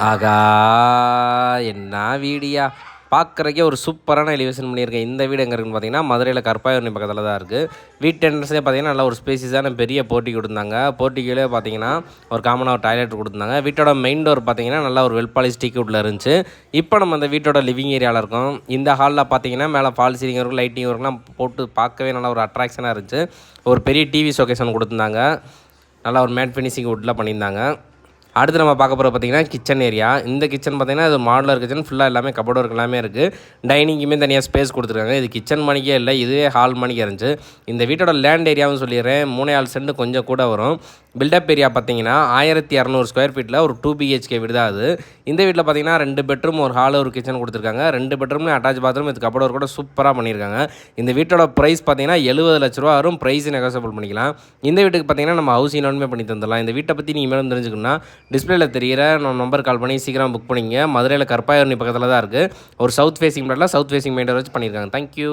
ஆகா! என்ன வீடியா! பார்க்குறதுக்கே ஒரு சூப்பரான எலிவேஷன் பண்ணியிருக்கேன். இந்த வீடு எங்கே இருக்குன்னு பார்த்தீங்கன்னா, மதுரையில் கற்பாயூரணி பக்கத்தில் தான் இருக்குது. வீட்டு என்ட்ரன்ஸ்லேயே பார்த்தீங்கன்னா, நல்லா ஒரு ஸ்பேசியஸான பெரிய போர்ட்டிகோ கொடுத்துருந்தாங்க. போர்ட்டிகோலே பார்த்தீங்கன்னா, ஒரு காமனாக ஒரு டாய்லெட் கொடுத்துருந்தாங்க. வீட்டோட மெயின் டோர் பார்த்தீங்கன்னா, நல்லா ஒரு வெல் பாலிஷ் டீக் வுட்ல இருந்துச்சு. இப்போ நம்ம அந்த வீட்டோட லிவிங் ஏரியாவில் இருக்கோம். இந்த ஹாலில் பார்த்தீங்கன்னா, மேலே ஃபால் சீலிங் இருக்கும், லைட்டிங் இருக்கும்லாம் போட்டு பார்க்கவே நல்லா ஒரு அட்ராக்ஷனாக இருந்துச்சு. ஒரு பெரிய டிவி ஷோகேஸ் ஒன்று கொடுத்துருந்தாங்க. நல்லா ஒரு மேட் ஃபினிஷிங் வுட்டில் பண்ணியிருந்தாங்க. அடுத்து நம்ம பார்க்க போகிற பார்த்திங்கன்னா கிச்சன் ஏரியா. இந்த கிச்சன் பார்த்திங்கன்னா அது மாடலர் கிச்சன், ஃபுல்லாக எல்லாமே கபோர்டு ஒர்க் எல்லாமே இருக்குது. டைனிங்குமே தனியாக ஸ்பேஸ் கொடுத்துருக்காங்க. இது கிச்சன் மணிக்கே இல்லை, இதுவே ஹால் மணிக்கு இருந்துச்சு. இந்த வீட்டோட லேண்ட் ஏரியாவும் சொல்லிடுறேன், 3.4 சென்ட் கொஞ்சம் கூட வரும். பில்டப் ஏரியா பார்த்திங்கன்னா 1200 ஸ்கொயர் ஃபீட்டில் ஒரு 2 BHK வீடு தான் அது. இந்த வீட்டில் பார்த்திங்கன்னா 2 பெட்ரூம், ஒரு ஹால், ஒரு கிச்சன் கொடுத்துருக்காங்க. 2 பெட்ரூம்லேயும் அட்டாச் பாத்ரூம், இது கபோர்டு ஒர்க் கூட சூப்பராக பண்ணியிருக்காங்க. இந்த வீட்டோட ப்ரைஸ் பார்த்திங்கன்னா 70 லட்ச ரூபா வரும். ப்ரைஸ் நெகோசியபிள் பண்ணிக்கலாம். இந்த வீட்டுக்கு பார்த்திங்கன்னா நம்ம ஹவுஸ் இன்வெஸ்ட்மெண்ட் பண்ணி தந்துடலாம். இந்த வீட்டை பற்றி நீங்கள் மேலும் தெரிஞ்சுக்கணும்னா டிஸ்பிளேல தெரியிற நம்பர் கால் பண்ணி சீக்கிரம் புக் பண்ணிங்க. மதுரையில் கற்பாயூரணி பக்கத்தில் தான் இருக்குது. ஒரு சவுத் ஃபேசிங் பிளாட்டில் சவுத் ஃபேசிங் மெயின் டோர் வச்சு பண்ணியிருக்காங்க. தேங்க்யூ.